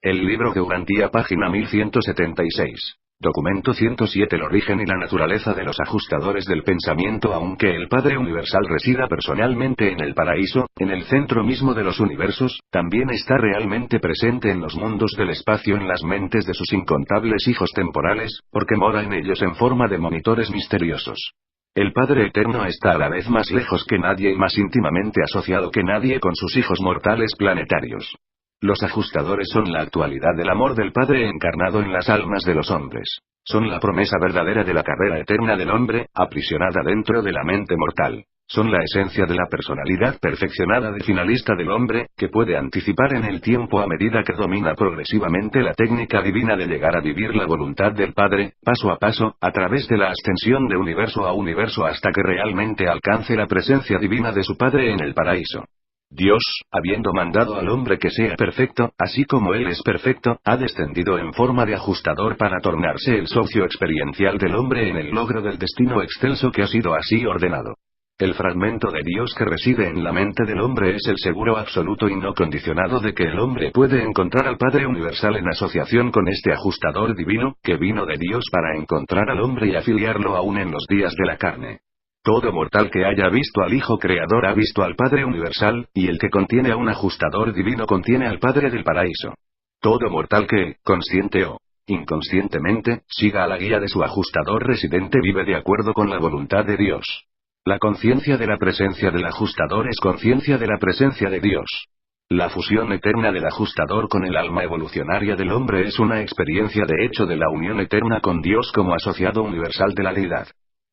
El libro Geograntía, página 1176. Documento 107. El origen y la naturaleza de los ajustadores del pensamiento. Aunque el Padre Universal resida personalmente en el paraíso, en el centro mismo de los universos, también está realmente presente en los mundos del espacio, en las mentes de sus incontables hijos temporales, porque mora en ellos en forma de monitores misteriosos. El Padre Eterno está a la vez más lejos que nadie y más íntimamente asociado que nadie con sus hijos mortales planetarios. Los ajustadores son la actualidad del amor del Padre encarnado en las almas de los hombres. Son la promesa verdadera de la carrera eterna del hombre, aprisionada dentro de la mente mortal. Son la esencia de la personalidad perfeccionada de finalista del hombre, que puede anticipar en el tiempo a medida que domina progresivamente la técnica divina de llegar a vivir la voluntad del Padre, paso a paso, a través de la ascensión de universo a universo hasta que realmente alcance la presencia divina de su Padre en el paraíso. Dios, habiendo mandado al hombre que sea perfecto, así como él es perfecto, ha descendido en forma de ajustador para tornarse el socio experiencial del hombre en el logro del destino excelso que ha sido así ordenado. El fragmento de Dios que reside en la mente del hombre es el seguro absoluto y no condicionado de que el hombre puede encontrar al Padre Universal en asociación con este ajustador divino, que vino de Dios para encontrar al hombre y afiliarlo aún en los días de la carne. Todo mortal que haya visto al Hijo Creador ha visto al Padre Universal, y el que contiene a un ajustador divino contiene al Padre del Paraíso. Todo mortal que, consciente o inconscientemente, siga a la guía de su ajustador residente vive de acuerdo con la voluntad de Dios. La conciencia de la presencia del ajustador es conciencia de la presencia de Dios. La fusión eterna del ajustador con el alma evolucionaria del hombre es una experiencia de hecho de la unión eterna con Dios como asociado universal de la deidad.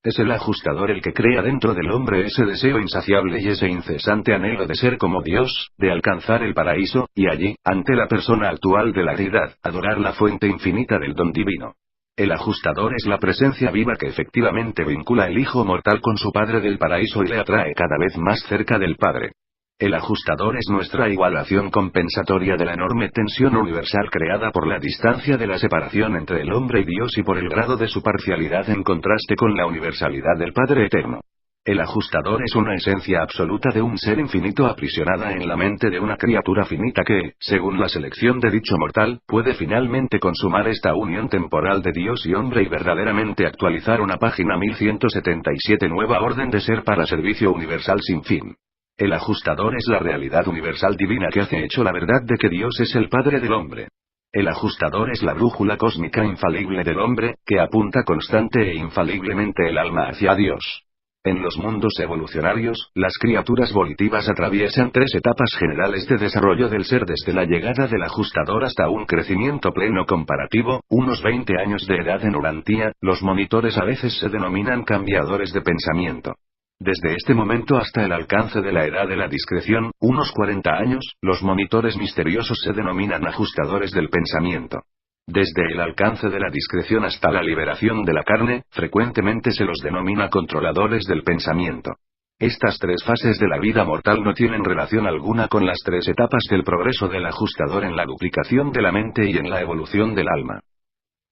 Es el ajustador el que crea dentro del hombre ese deseo insaciable y ese incesante anhelo de ser como Dios, de alcanzar el paraíso, y allí, ante la persona actual de la deidad, adorar la fuente infinita del don divino. El ajustador es la presencia viva que efectivamente vincula el Hijo mortal con su Padre del paraíso y le atrae cada vez más cerca del Padre. El ajustador es nuestra igualación compensatoria de la enorme tensión universal creada por la distancia de la separación entre el hombre y Dios y por el grado de su parcialidad en contraste con la universalidad del Padre Eterno. El ajustador es una esencia absoluta de un ser infinito aprisionada en la mente de una criatura finita que, según la selección de dicho mortal, puede finalmente consumar esta unión temporal de Dios y hombre y verdaderamente actualizar una página 1177 nueva orden de ser para servicio universal sin fin. El ajustador es la realidad universal divina que hace hecho la verdad de que Dios es el Padre del hombre. El ajustador es la brújula cósmica infalible del hombre, que apunta constante e infaliblemente el alma hacia Dios. En los mundos evolucionarios, las criaturas volitivas atraviesan tres etapas generales de desarrollo del ser desde la llegada del ajustador hasta un crecimiento pleno comparativo, unos 20 años de edad en Urantía. Los monitores a veces se denominan cambiadores de pensamiento. Desde este momento hasta el alcance de la edad de la discreción, unos 40 años, los monitores misteriosos se denominan ajustadores del pensamiento. Desde el alcance de la discreción hasta la liberación de la carne, frecuentemente se los denomina controladores del pensamiento. Estas tres fases de la vida mortal no tienen relación alguna con las tres etapas del progreso del ajustador en la duplicación de la mente y en la evolución del alma.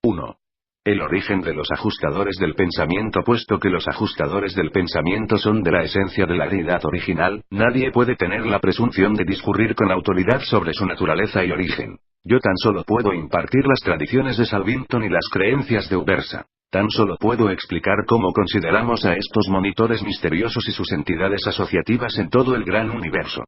1. El origen de los ajustadores del pensamiento. Puesto que los ajustadores del pensamiento son de la esencia de la deidad original, nadie puede tener la presunción de discurrir con autoridad sobre su naturaleza y origen. Yo tan solo puedo impartir las tradiciones de Salvington y las creencias de Ubersa. Tan solo puedo explicar cómo consideramos a estos monitores misteriosos y sus entidades asociativas en todo el gran universo.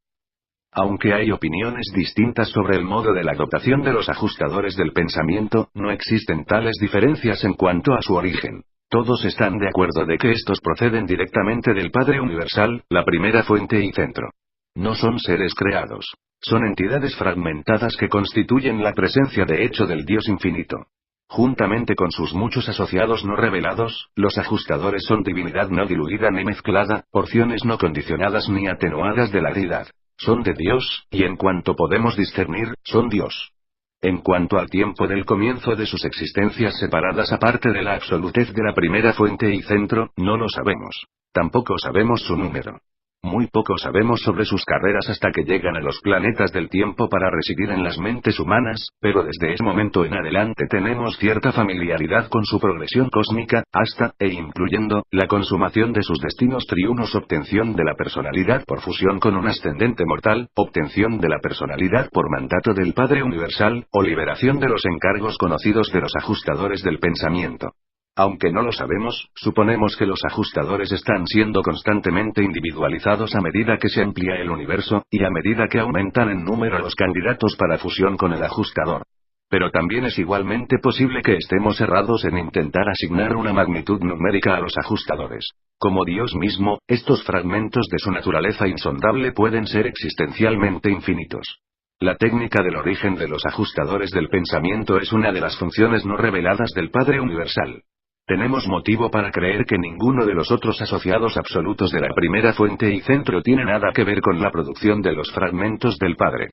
Aunque hay opiniones distintas sobre el modo de la dotación de los ajustadores del pensamiento, no existen tales diferencias en cuanto a su origen. Todos están de acuerdo de que estos proceden directamente del Padre Universal, la primera fuente y centro. No son seres creados. Son entidades fragmentadas que constituyen la presencia de hecho del Dios infinito. Juntamente con sus muchos asociados no revelados, los ajustadores son divinidad no diluida ni mezclada, porciones no condicionadas ni atenuadas de la deidad. Son de Dios, y en cuanto podemos discernir, son Dios. En cuanto al tiempo del comienzo de sus existencias separadas aparte de la absolutez de la primera fuente y centro, no lo sabemos. Tampoco sabemos su número. Muy poco sabemos sobre sus carreras hasta que llegan a los planetas del tiempo para residir en las mentes humanas, pero desde ese momento en adelante tenemos cierta familiaridad con su progresión cósmica, hasta, e incluyendo, la consumación de sus destinos triunos: obtención de la personalidad por fusión con un ascendente mortal, obtención de la personalidad por mandato del Padre Universal, o liberación de los encargos conocidos de los ajustadores del pensamiento. Aunque no lo sabemos, suponemos que los ajustadores están siendo constantemente individualizados a medida que se amplía el universo, y a medida que aumentan en número los candidatos para fusión con el ajustador. Pero también es igualmente posible que estemos errados en intentar asignar una magnitud numérica a los ajustadores. Como Dios mismo, estos fragmentos de su naturaleza insondable pueden ser existencialmente infinitos. La técnica del origen de los ajustadores del pensamiento es una de las funciones no reveladas del Padre Universal. Tenemos motivo para creer que ninguno de los otros asociados absolutos de la primera fuente y centro tiene nada que ver con la producción de los fragmentos del Padre.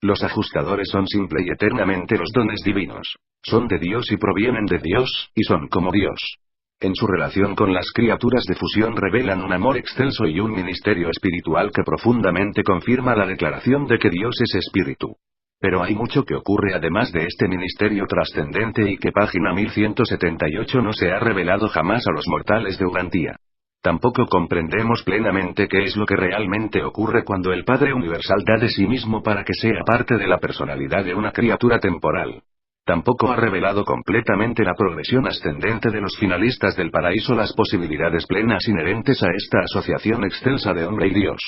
Los ajustadores son simple y eternamente los dones divinos. Son de Dios y provienen de Dios, y son como Dios. En su relación con las criaturas de fusión revelan un amor excelso y un ministerio espiritual que profundamente confirma la declaración de que Dios es espíritu. Pero hay mucho que ocurre además de este ministerio trascendente y que página 1178 no se ha revelado jamás a los mortales de Urantia. Tampoco comprendemos plenamente qué es lo que realmente ocurre cuando el Padre Universal da de sí mismo para que sea parte de la personalidad de una criatura temporal. Tampoco ha revelado completamente la progresión ascendente de los finalistas del paraíso, las posibilidades plenas inherentes a esta asociación excelsa de hombre y Dios.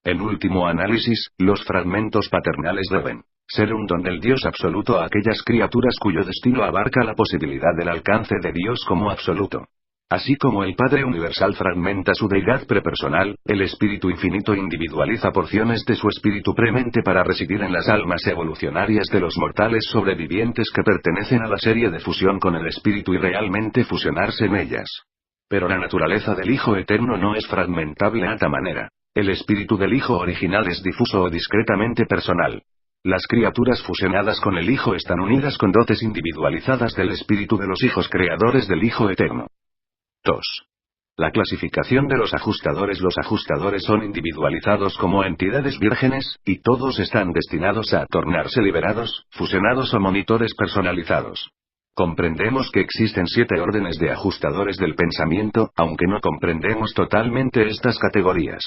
En último análisis, los fragmentos paternales deben ser un don del Dios absoluto a aquellas criaturas cuyo destino abarca la posibilidad del alcance de Dios como absoluto. Así como el Padre Universal fragmenta su deidad prepersonal, el Espíritu Infinito individualiza porciones de su espíritu premente para residir en las almas evolucionarias de los mortales sobrevivientes que pertenecen a la serie de fusión con el Espíritu y realmente fusionarse en ellas. Pero la naturaleza del Hijo Eterno no es fragmentable a tal manera. El espíritu del Hijo original es difuso o discretamente personal. Las criaturas fusionadas con el Hijo están unidas con dotes individualizadas del espíritu de los hijos creadores del Hijo Eterno. 2. La clasificación de los ajustadores. Los ajustadores son individualizados como entidades vírgenes, y todos están destinados a tornarse liberados, fusionados o monitores personalizados. Comprendemos que existen 7 órdenes de ajustadores del pensamiento, aunque no comprendemos totalmente estas categorías.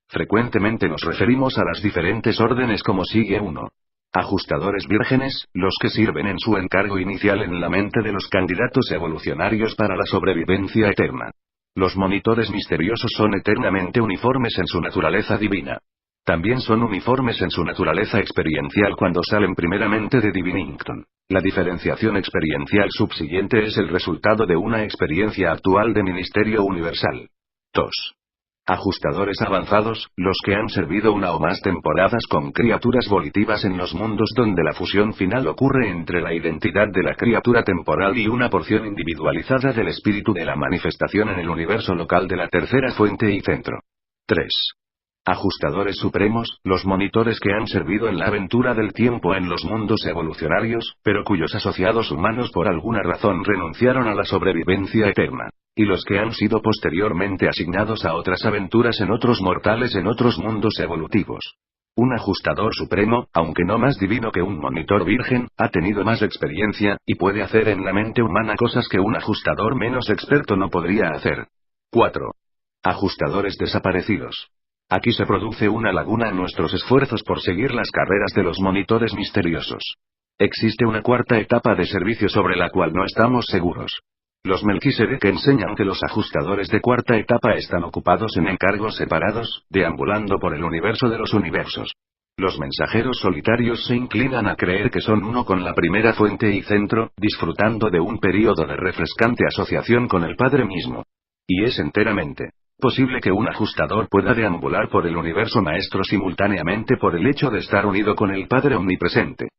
Frecuentemente nos referimos a las diferentes órdenes como sigue: 1. Ajustadores vírgenes, los que sirven en su encargo inicial en la mente de los candidatos evolucionarios para la sobrevivencia eterna. Los monitores misteriosos son eternamente uniformes en su naturaleza divina. También son uniformes en su naturaleza experiencial cuando salen primeramente de Divinington. La diferenciación experiencial subsiguiente es el resultado de una experiencia actual de ministerio universal. 2. Ajustadores avanzados, los que han servido una o más temporadas con criaturas volitivas en los mundos donde la fusión final ocurre entre la identidad de la criatura temporal y una porción individualizada del espíritu de la manifestación en el universo local de la tercera fuente y centro. 3. Ajustadores supremos, los monitores que han servido en la aventura del tiempo en los mundos evolucionarios, pero cuyos asociados humanos por alguna razón renunciaron a la sobrevivencia eterna. Y los que han sido posteriormente asignados a otras aventuras en otros mortales en otros mundos evolutivos. Un ajustador supremo, aunque no más divino que un monitor virgen, ha tenido más experiencia, y puede hacer en la mente humana cosas que un ajustador menos experto no podría hacer. 4. Ajustadores desaparecidos. Aquí se produce una laguna en nuestros esfuerzos por seguir las carreras de los monitores misteriosos. Existe una cuarta etapa de servicio sobre la cual no estamos seguros. Los Melquisedec enseñan que los ajustadores de cuarta etapa están ocupados en encargos separados, deambulando por el universo de los universos. Los mensajeros solitarios se inclinan a creer que son uno con la primera fuente y centro, disfrutando de un período de refrescante asociación con el Padre mismo. Y es enteramente posible que un ajustador pueda deambular por el universo maestro simultáneamente por el hecho de estar unido con el Padre omnipresente.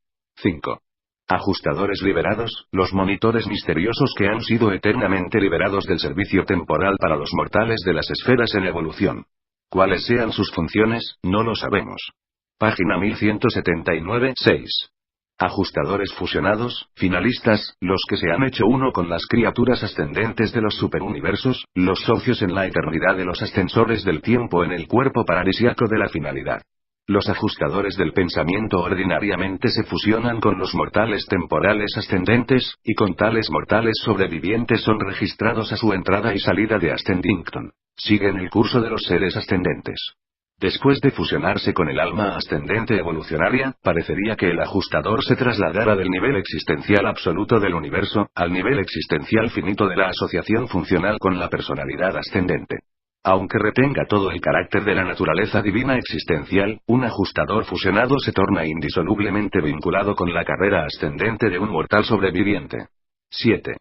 5. Ajustadores liberados, los monitores misteriosos que han sido eternamente liberados del servicio temporal para los mortales de las esferas en evolución. Cuáles sean sus funciones, no lo sabemos. Página 1179, 6. Ajustadores fusionados, finalistas, los que se han hecho uno con las criaturas ascendentes de los superuniversos, los socios en la eternidad de los ascensores del tiempo en el cuerpo paradisíaco de la finalidad. Los ajustadores del pensamiento ordinariamente se fusionan con los mortales temporales ascendentes, y con tales mortales sobrevivientes son registrados a su entrada y salida de Ascendington. Siguen el curso de los seres ascendentes. Después de fusionarse con el alma ascendente evolucionaria, parecería que el ajustador se trasladara del nivel existencial absoluto del universo, al nivel existencial finito de la asociación funcional con la personalidad ascendente. Aunque retenga todo el carácter de la naturaleza divina existencial, un ajustador fusionado se torna indisolublemente vinculado con la carrera ascendente de un mortal sobreviviente. 7.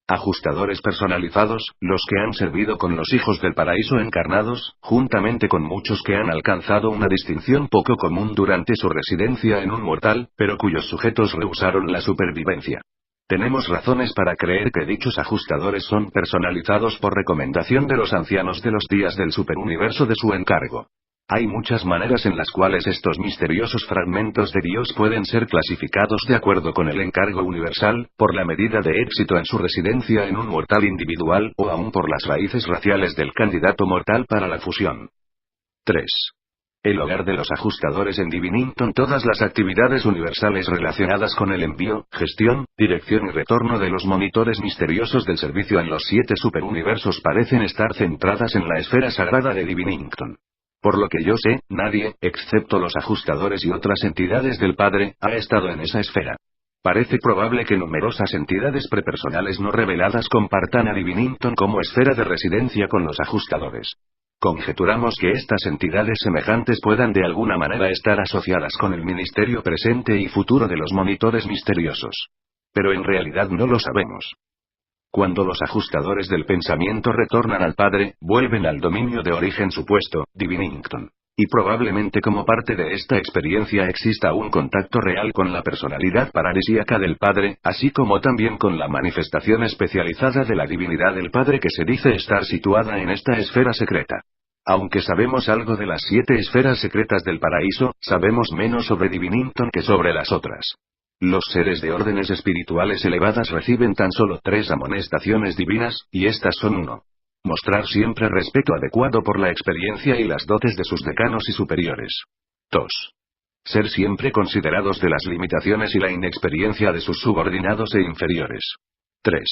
Ajustadores personalizados, los que han servido con los hijos del paraíso encarnados, juntamente con muchos que han alcanzado una distinción poco común durante su residencia en un mortal, pero cuyos sujetos rehusaron la supervivencia. Tenemos razones para creer que dichos ajustadores son personalizados por recomendación de los ancianos de los días del superuniverso de su encargo. Hay muchas maneras en las cuales estos misteriosos fragmentos de Dios pueden ser clasificados de acuerdo con el encargo universal, por la medida de éxito en su residencia en un mortal individual, o aún por las raíces raciales del candidato mortal para la fusión. 3. El hogar de los ajustadores en Divinington. Todas las actividades universales relacionadas con el envío, gestión, dirección y retorno de los monitores misteriosos del servicio en los 7 superuniversos parecen estar centradas en la esfera sagrada de Divinington. Por lo que yo sé, nadie, excepto los ajustadores y otras entidades del Padre, ha estado en esa esfera. Parece probable que numerosas entidades prepersonales no reveladas compartan a Divinington como esfera de residencia con los ajustadores. Conjeturamos que estas entidades semejantes puedan de alguna manera estar asociadas con el ministerio presente y futuro de los monitores misteriosos. Pero en realidad no lo sabemos. Cuando los ajustadores del pensamiento retornan al Padre, vuelven al dominio de origen supuesto, Divinington. Y probablemente como parte de esta experiencia exista un contacto real con la personalidad paradisíaca del Padre, así como también con la manifestación especializada de la divinidad del Padre que se dice estar situada en esta esfera secreta. Aunque sabemos algo de las 7 esferas secretas del paraíso, sabemos menos sobre Divinington que sobre las otras. Los seres de órdenes espirituales elevadas reciben tan solo 3 amonestaciones divinas, y estas son 1. Mostrar siempre respeto adecuado por la experiencia y las dotes de sus decanos y superiores. 2. Ser siempre considerados de las limitaciones y la inexperiencia de sus subordinados e inferiores. 3.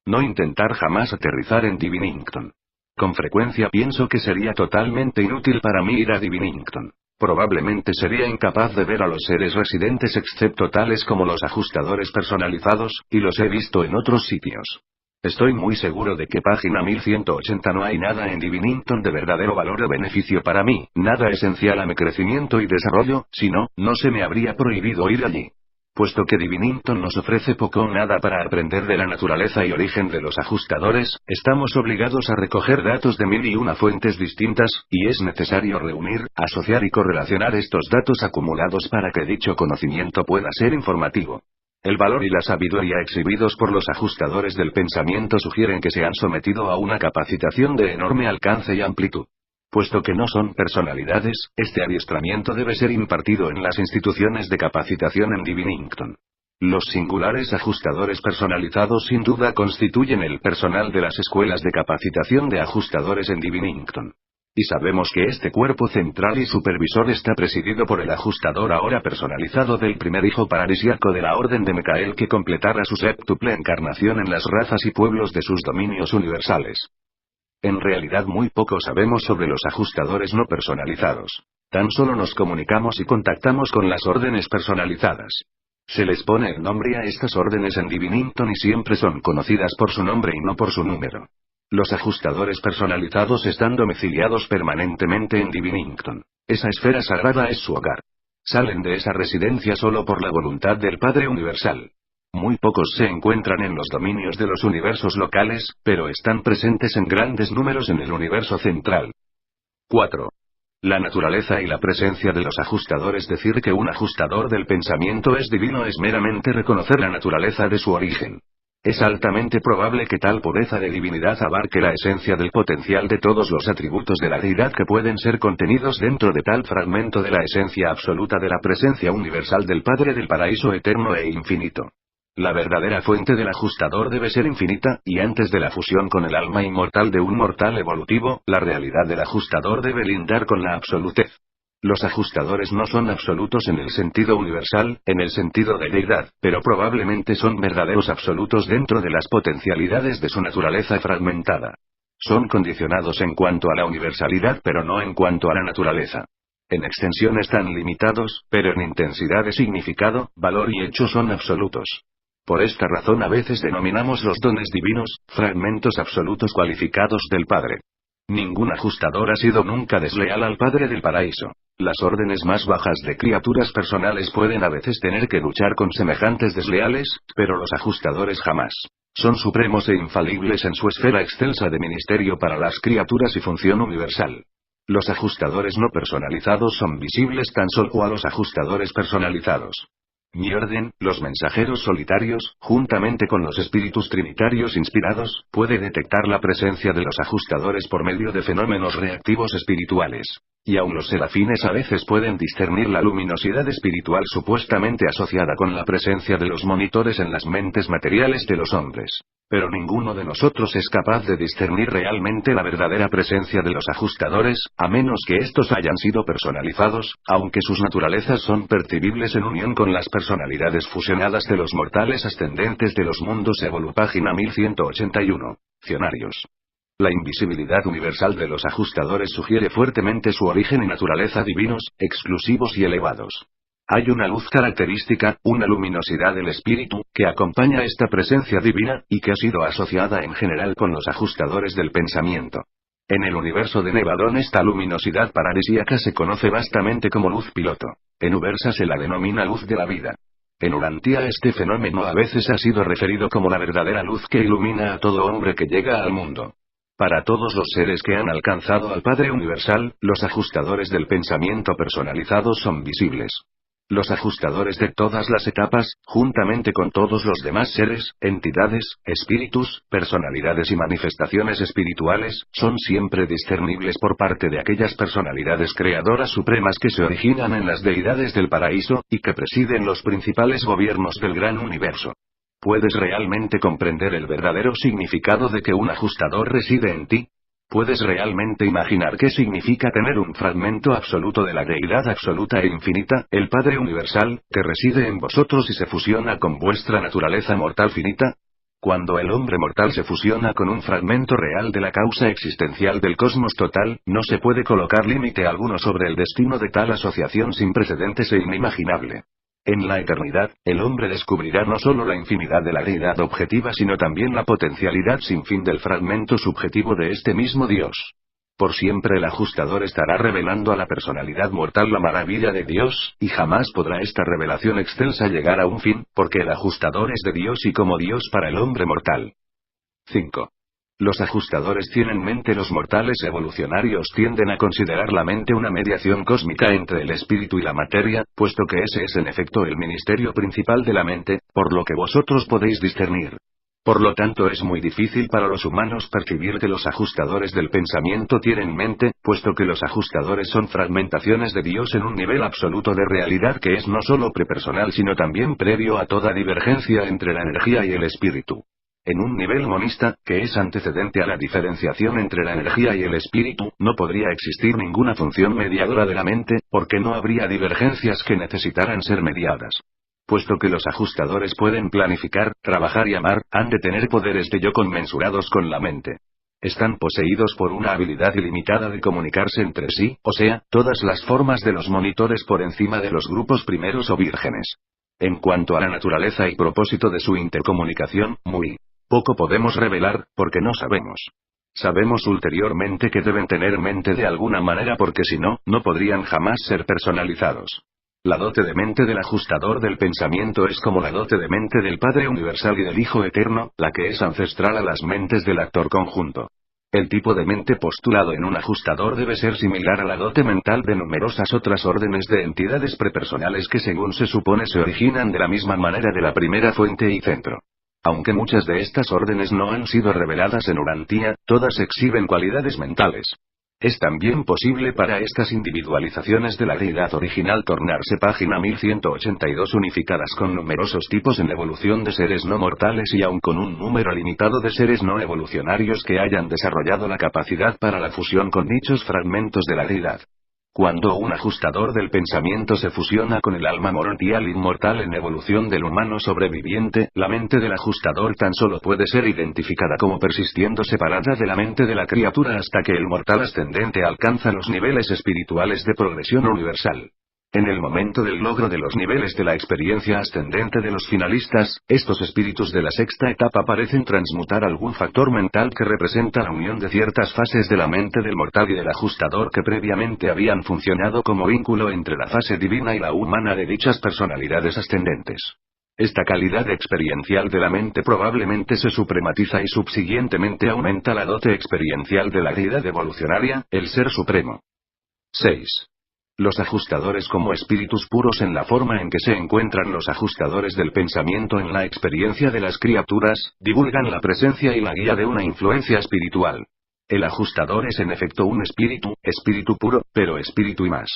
No intentar jamás aterrizar en Divinington. Con frecuencia pienso que sería totalmente inútil para mí ir a Divinington. Probablemente sería incapaz de ver a los seres residentes excepto tales como los ajustadores personalizados, y los he visto en otros sitios. Estoy muy seguro de que página 1180 no hay nada en Divinington de verdadero valor o beneficio para mí, nada esencial a mi crecimiento y desarrollo, si no, no se me habría prohibido ir allí. Puesto que Divinington nos ofrece poco o nada para aprender de la naturaleza y origen de los ajustadores, estamos obligados a recoger datos de 1001 fuentes distintas, y es necesario reunir, asociar y correlacionar estos datos acumulados para que dicho conocimiento pueda ser informativo. El valor y la sabiduría exhibidos por los ajustadores del pensamiento sugieren que se han sometido a una capacitación de enorme alcance y amplitud. Puesto que no son personalidades, este adiestramiento debe ser impartido en las instituciones de capacitación en Divinington. Los singulares ajustadores personalizados sin duda constituyen el personal de las escuelas de capacitación de ajustadores en Divinington. Y sabemos que este cuerpo central y supervisor está presidido por el ajustador ahora personalizado del primer hijo paradisíaco de la Orden de Mecael que completara su séptuple encarnación en las razas y pueblos de sus dominios universales. En realidad muy poco sabemos sobre los ajustadores no personalizados. Tan solo nos comunicamos y contactamos con las órdenes personalizadas. Se les pone el nombre a estas órdenes en Divinington y siempre son conocidas por su nombre y no por su número. Los ajustadores personalizados están domiciliados permanentemente en Divinington. Esa esfera sagrada es su hogar. Salen de esa residencia solo por la voluntad del Padre Universal. Muy pocos se encuentran en los dominios de los universos locales, pero están presentes en grandes números en el universo central. 4. La naturaleza y la presencia de los ajustadores. Decir que un ajustador del pensamiento es divino es meramente reconocer la naturaleza de su origen. Es altamente probable que tal pureza de divinidad abarque la esencia del potencial de todos los atributos de la deidad que pueden ser contenidos dentro de tal fragmento de la esencia absoluta de la presencia universal del Padre del paraíso eterno e infinito. La verdadera fuente del ajustador debe ser infinita, y antes de la fusión con el alma inmortal de un mortal evolutivo, la realidad del ajustador debe lindar con la absolutez. Los ajustadores no son absolutos en el sentido universal, en el sentido de deidad, pero probablemente son verdaderos absolutos dentro de las potencialidades de su naturaleza fragmentada. Son condicionados en cuanto a la universalidad pero no en cuanto a la naturaleza. En extensión están limitados, pero en intensidad de significado, valor y hecho son absolutos. Por esta razón a veces denominamos los dones divinos, fragmentos absolutos cualificados del Padre. Ningún ajustador ha sido nunca desleal al Padre del paraíso. Las órdenes más bajas de criaturas personales pueden a veces tener que luchar con semejantes desleales, pero los ajustadores jamás. Son supremos e infalibles en su esfera excelsa de ministerio para las criaturas y función universal. Los ajustadores no personalizados son visibles tan solo a los ajustadores personalizados. Mi orden, los mensajeros solitarios, juntamente con los espíritus trinitarios inspirados, puede detectar la presencia de los ajustadores por medio de fenómenos reactivos espirituales. Y aun los serafines a veces pueden discernir la luminosidad espiritual supuestamente asociada con la presencia de los monitores en las mentes materiales de los hombres. Pero ninguno de nosotros es capaz de discernir realmente la verdadera presencia de los ajustadores, a menos que estos hayan sido personalizados, aunque sus naturalezas son percibibles en unión con las personalidades fusionadas de los mortales ascendentes de los mundos Página 1181. Diccionarios. La invisibilidad universal de los ajustadores sugiere fuertemente su origen y naturaleza divinos, exclusivos y elevados. Hay una luz característica, una luminosidad del espíritu, que acompaña esta presencia divina, y que ha sido asociada en general con los ajustadores del pensamiento. En el universo de Nevadón esta luminosidad paradisíaca se conoce vastamente como luz piloto. En Ubersa se la denomina luz de la vida. En Urantia este fenómeno a veces ha sido referido como la verdadera luz que ilumina a todo hombre que llega al mundo. Para todos los seres que han alcanzado al Padre Universal, los ajustadores del pensamiento personalizados son visibles. Los ajustadores de todas las etapas, juntamente con todos los demás seres, entidades, espíritus, personalidades y manifestaciones espirituales, son siempre discernibles por parte de aquellas personalidades creadoras supremas que se originan en las deidades del paraíso, y que presiden los principales gobiernos del gran universo. ¿Puedes realmente comprender el verdadero significado de que un ajustador reside en ti? ¿Puedes realmente imaginar qué significa tener un fragmento absoluto de la deidad absoluta e infinita, el Padre Universal, que reside en vosotros y se fusiona con vuestra naturaleza mortal finita? Cuando el hombre mortal se fusiona con un fragmento real de la causa existencial del cosmos total, no se puede colocar límite alguno sobre el destino de tal asociación sin precedentes e inimaginable. En la eternidad, el hombre descubrirá no solo la infinidad de la deidad objetiva sino también la potencialidad sin fin del fragmento subjetivo de este mismo Dios. Por siempre el ajustador estará revelando a la personalidad mortal la maravilla de Dios, y jamás podrá esta revelación excelsa llegar a un fin, porque el ajustador es de Dios y como Dios para el hombre mortal. 5. Los ajustadores tienen mente. Los mortales evolucionarios tienden a considerar la mente una mediación cósmica entre el espíritu y la materia, puesto que ese es en efecto el ministerio principal de la mente, por lo que vosotros podéis discernir. Por lo tanto es muy difícil para los humanos percibir que los ajustadores del pensamiento tienen mente, puesto que los ajustadores son fragmentaciones de Dios en un nivel absoluto de realidad que es no solo prepersonal sino también previo a toda divergencia entre la energía y el espíritu. En un nivel monista, que es antecedente a la diferenciación entre la energía y el espíritu, no podría existir ninguna función mediadora de la mente, porque no habría divergencias que necesitaran ser mediadas. Puesto que los ajustadores pueden planificar, trabajar y amar, han de tener poderes de yo conmensurados con la mente. Están poseídos por una habilidad ilimitada de comunicarse entre sí, o sea, todas las formas de los monitores por encima de los grupos primeros o vírgenes. En cuanto a la naturaleza y propósito de su intercomunicación, muy poco podemos revelar, porque no sabemos. Sabemos ulteriormente que deben tener mente de alguna manera porque si no, no podrían jamás ser personalizados. La dote de mente del ajustador del pensamiento es como la dote de mente del Padre Universal y del Hijo Eterno, la que es ancestral a las mentes del actor conjunto. El tipo de mente postulado en un ajustador debe ser similar a la dote mental de numerosas otras órdenes de entidades prepersonales que según se supone se originan de la misma manera de la primera fuente y centro. Aunque muchas de estas órdenes no han sido reveladas en Urantia, todas exhiben cualidades mentales. Es también posible para estas individualizaciones de la deidad original tornarse página 1182 unificadas con numerosos tipos en evolución de seres no mortales y aun con un número limitado de seres no evolucionarios que hayan desarrollado la capacidad para la fusión con dichos fragmentos de la deidad. Cuando un ajustador del pensamiento se fusiona con el alma morontial inmortal en evolución del humano sobreviviente, la mente del ajustador tan solo puede ser identificada como persistiendo separada de la mente de la criatura hasta que el mortal ascendente alcanza los niveles espirituales de progresión universal. En el momento del logro de los niveles de la experiencia ascendente de los finalistas, estos espíritus de la sexta etapa parecen transmutar algún factor mental que representa la unión de ciertas fases de la mente del mortal y del ajustador que previamente habían funcionado como vínculo entre la fase divina y la humana de dichas personalidades ascendentes. Esta calidad experiencial de la mente probablemente se suprematiza y subsiguientemente aumenta la dote experiencial de la deidad evolucionaria, el Ser Supremo. 6. Los ajustadores como espíritus puros en la forma en que se encuentran los ajustadores del pensamiento en la experiencia de las criaturas, divulgan la presencia y la guía de una influencia espiritual. El ajustador es en efecto un espíritu puro, pero espíritu y más.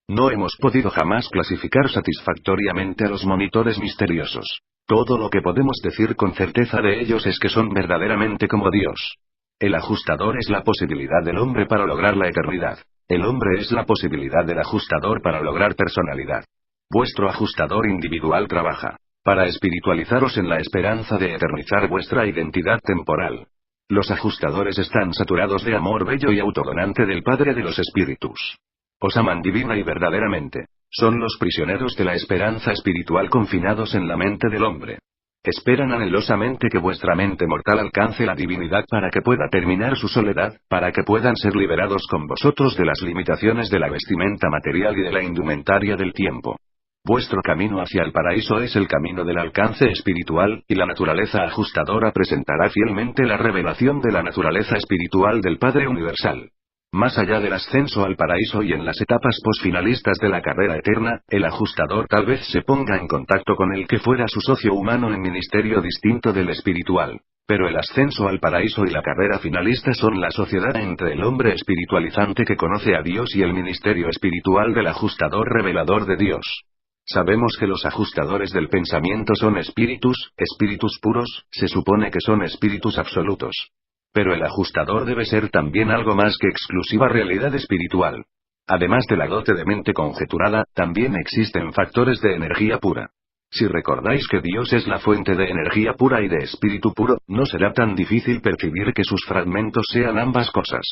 No hemos podido jamás clasificar satisfactoriamente a los monitores misteriosos. Todo lo que podemos decir con certeza de ellos es que son verdaderamente como Dios. El ajustador es la posibilidad del hombre para lograr la eternidad. El hombre es la posibilidad del ajustador para lograr personalidad. Vuestro ajustador individual trabaja para espiritualizaros en la esperanza de eternizar vuestra identidad temporal. Los ajustadores están saturados de amor bello y autodonante del Padre de los Espíritus. Os aman divina y verdaderamente. Son los prisioneros de la esperanza espiritual confinados en la mente del hombre. Esperan anhelosamente que vuestra mente mortal alcance la divinidad para que pueda terminar su soledad, para que puedan ser liberados con vosotros de las limitaciones de la vestimenta material y de la indumentaria del tiempo. Vuestro camino hacia el paraíso es el camino del alcance espiritual, y la naturaleza ajustadora presentará fielmente la revelación de la naturaleza espiritual del Padre Universal. Más allá del ascenso al paraíso y en las etapas posfinalistas de la carrera eterna, el ajustador tal vez se ponga en contacto con el que fuera su socio humano en ministerio distinto del espiritual. Pero el ascenso al paraíso y la carrera finalista son la sociedad entre el hombre espiritualizante que conoce a Dios y el ministerio espiritual del ajustador revelador de Dios. Sabemos que los ajustadores del pensamiento son espíritus puros, se supone que son espíritus absolutos. Pero el ajustador debe ser también algo más que exclusiva realidad espiritual. Además de la dote de mente conjeturada, también existen factores de energía pura. Si recordáis que Dios es la fuente de energía pura y de espíritu puro, no será tan difícil percibir que sus fragmentos sean ambas cosas.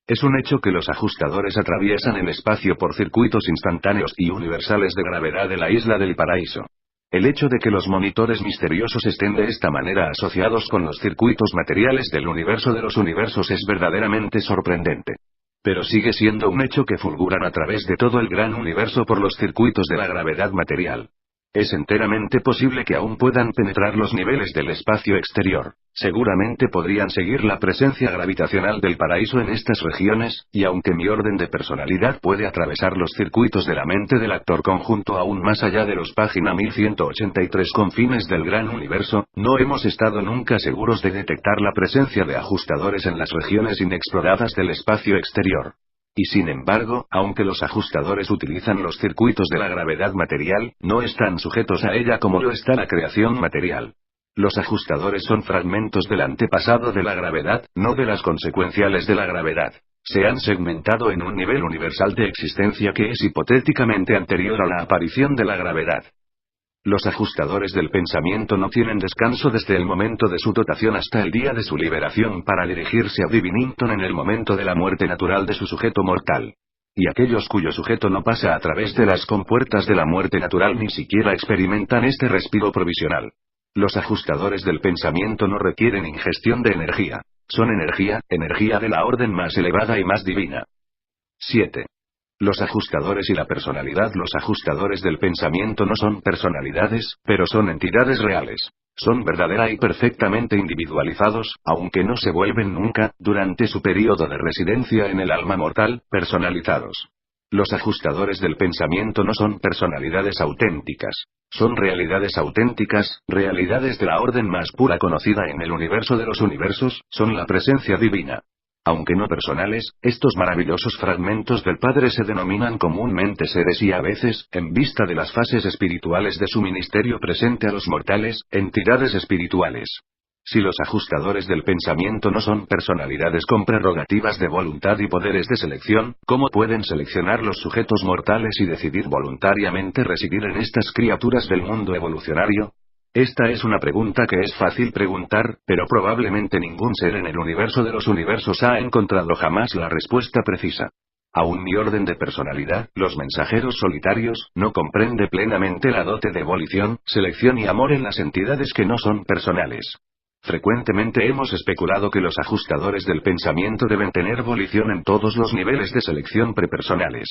Es un hecho que los ajustadores atraviesan el espacio por circuitos instantáneos y universales de gravedad de la isla del paraíso. El hecho de que los monitores misteriosos estén de esta manera asociados con los circuitos materiales del universo de los universos es verdaderamente sorprendente. Pero sigue siendo un hecho que fulguran a través de todo el gran universo por los circuitos de la gravedad material. Es enteramente posible que aún puedan penetrar los niveles del espacio exterior. Seguramente podrían seguir la presencia gravitacional del paraíso en estas regiones, y aunque mi orden de personalidad puede atravesar los circuitos de la mente del actor conjunto aún más allá de los página 1183 confines del gran universo, no hemos estado nunca seguros de detectar la presencia de ajustadores en las regiones inexploradas del espacio exterior. Y sin embargo, aunque los ajustadores utilizan los circuitos de la gravedad material, no están sujetos a ella como lo está la creación material. Los ajustadores son fragmentos del antepasado de la gravedad, no de las consecuenciales de la gravedad. Se han segmentado en un nivel universal de existencia que es hipotéticamente anterior a la aparición de la gravedad. Los ajustadores del pensamiento no tienen descanso desde el momento de su dotación hasta el día de su liberación para dirigirse a Divinington en el momento de la muerte natural de su sujeto mortal. Y aquellos cuyo sujeto no pasa a través de las compuertas de la muerte natural ni siquiera experimentan este respiro provisional. Los ajustadores del pensamiento no requieren ingestión de energía. Son energía de la orden más elevada y más divina. 7. Los ajustadores y la personalidad. Los ajustadores del pensamiento no son personalidades, pero son entidades reales. Son verdadera y perfectamente individualizados, aunque no se vuelven nunca, durante su período de residencia en el alma mortal, personalizados. Los ajustadores del pensamiento no son personalidades auténticas. Son realidades auténticas, realidades de la orden más pura conocida en el universo de los universos, son la presencia divina. Aunque no personales, estos maravillosos fragmentos del Padre se denominan comúnmente seres y a veces, en vista de las fases espirituales de su ministerio presente a los mortales, entidades espirituales. Si los ajustadores del pensamiento no son personalidades con prerrogativas de voluntad y poderes de selección, ¿cómo pueden seleccionar los sujetos mortales y decidir voluntariamente residir en estas criaturas del mundo evolucionario? Esta es una pregunta que es fácil preguntar, pero probablemente ningún ser en el universo de los universos ha encontrado jamás la respuesta precisa. Aún mi orden de personalidad, los mensajeros solitarios, no comprende plenamente la dote de volición, selección y amor en las entidades que no son personales. Frecuentemente hemos especulado que los ajustadores del pensamiento deben tener volición en todos los niveles de selección prepersonales.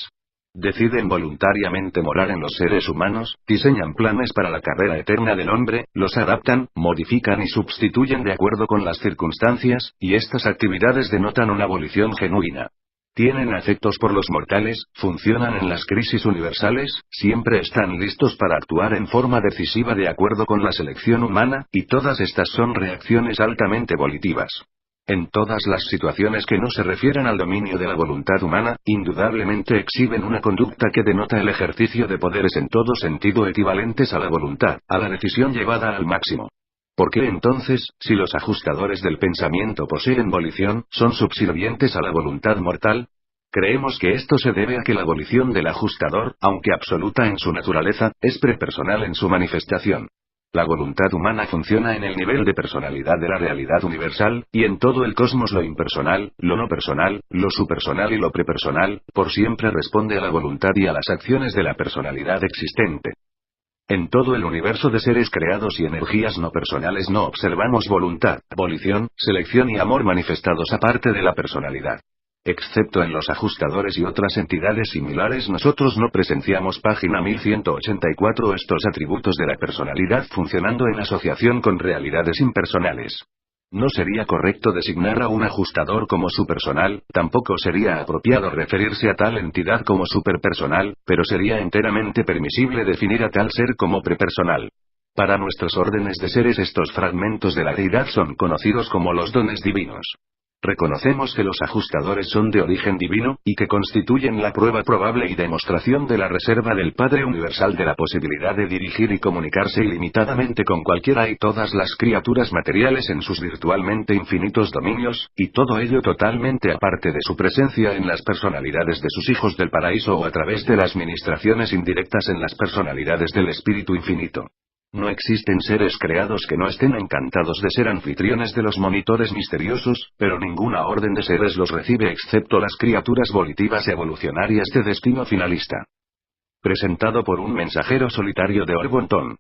Deciden voluntariamente morar en los seres humanos, diseñan planes para la carrera eterna del hombre, los adaptan, modifican y sustituyen de acuerdo con las circunstancias, y estas actividades denotan una volición genuina. Tienen afectos por los mortales, funcionan en las crisis universales, siempre están listos para actuar en forma decisiva de acuerdo con la selección humana, y todas estas son reacciones altamente volitivas. En todas las situaciones que no se refieren al dominio de la voluntad humana, indudablemente exhiben una conducta que denota el ejercicio de poderes en todo sentido equivalentes a la voluntad, a la decisión llevada al máximo. ¿Por qué entonces, si los ajustadores del pensamiento poseen volición, son subservientes a la voluntad mortal? Creemos que esto se debe a que la volición del ajustador, aunque absoluta en su naturaleza, es prepersonal en su manifestación. La voluntad humana funciona en el nivel de personalidad de la realidad universal, y en todo el cosmos lo impersonal, lo no personal, lo subpersonal y lo prepersonal, por siempre responde a la voluntad y a las acciones de la personalidad existente. En todo el universo de seres creados y energías no personales no observamos voluntad, volición, selección y amor manifestados aparte de la personalidad. Excepto en los ajustadores y otras entidades similares, nosotros no presenciamos página 1184 estos atributos de la personalidad funcionando en asociación con realidades impersonales. No sería correcto designar a un ajustador como superpersonal, tampoco sería apropiado referirse a tal entidad como superpersonal, pero sería enteramente permisible definir a tal ser como prepersonal. Para nuestros órdenes de seres estos fragmentos de la deidad son conocidos como los dones divinos. Reconocemos que los ajustadores son de origen divino, y que constituyen la prueba probable y demostración de la reserva del Padre Universal de la posibilidad de dirigir y comunicarse ilimitadamente con cualquiera y todas las criaturas materiales en sus virtualmente infinitos dominios, y todo ello totalmente aparte de su presencia en las personalidades de sus hijos del paraíso o a través de las ministraciones indirectas en las personalidades del Espíritu Infinito. No existen seres creados que no estén encantados de ser anfitriones de los monitores misteriosos, pero ninguna orden de seres los recibe excepto las criaturas volitivas evolucionarias de destino finalista. Presentado por un mensajero solitario de Orbonton.